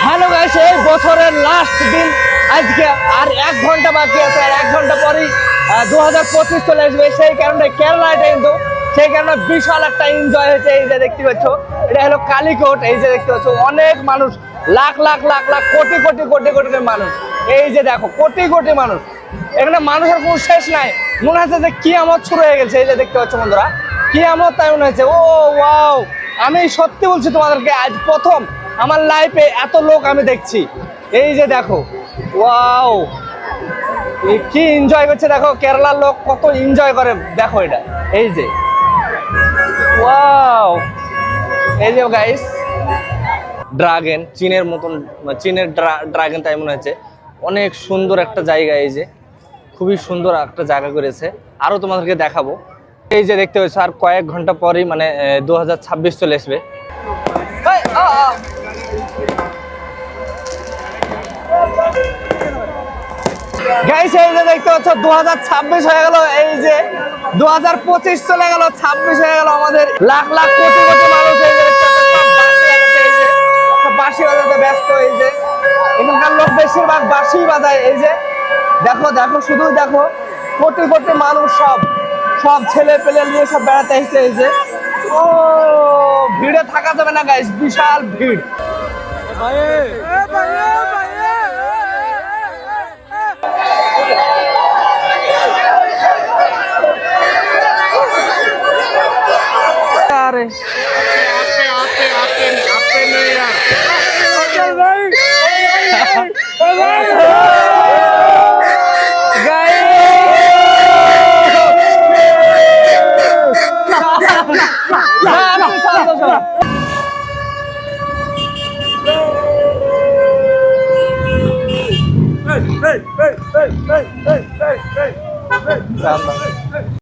Hello guys, এই বছরের last দিন আজকে, আর 1 ঘন্টা বাকি আছে। আর 1 ঘন্টা পরেই 2025 চলে আসবে। সেই কারণে কেরালায় কিন্তু সেই কারণে বিশাল একটা এনজয় হয়েছে। এই যে দেখতে পাচ্ছ, এটা হলো কালিকট। এই যে দেখতে পাচ্ছ, অনেক মানুষ, লাখ লাখ লাখ লাখ কোটি কোটি কোটি কোটি মানুষ। এই যে দেখো, কোটি কোটি মানুষ, এখানে মানুষের কোনো শেষ নাই। মনে হচ্ছে যে কিয়ামত শুরু হয়ে গেছে। এই যে দেখতে পাচ্ছ বন্ধুরা, কিয়ামত তাই মনে হচ্ছে। ও ওয়াও, আমি সত্যি বলছি তোমাদেরকে, আজ প্রথম আমার লাইফে এত লোক আমি দেখছি। এই যে দেখো, ওয়াও, কি এনজয় করছে দেখো, কেরালার লোক কত এনজয় করে দেখো এটা। এই যে ওয়াও, এই যে গাইস, ড্রাগন, চীনের মতন, চীনের ড্রাগন তাই মনে হচ্ছে। অনেক সুন্দর একটা জায়গা, এই যে খুবই সুন্দর একটা জায়গা করেছে। আরো তোমাদেরকে দেখাবো। এই যে দেখতে পাচ্ছ, আর কয়েক ঘন্টা পরেই মানে 2026 চলে আসবে। গাইস, এই যে দেখতে পাচ্ছ 2026 হয়ে গেল। এই যে 2025 চলে গেল, 26 হয়ে গেল। আমাদের লাখ লাখ কোটি কোটি মানুষ এই যে দেখতে পাচ্ছ, সব বাঁশি বাজাতে ব্যস্ত। এই যে এখানকার লোক বেশিরভাগ বাঁশি বাজায়। এই যে দেখো দেখো, শুধু দেখো, কোটি কোটি মানুষ, সব সব ছেলে পেলে নিয়ে সব বেড়াতে এসেছে। এই যে ও, ভিড়ে থাকা যাবে না গাইস, বিশাল ভিড়। अरे hey, hey, hey, hey, hey, hey, hey, hey, hey.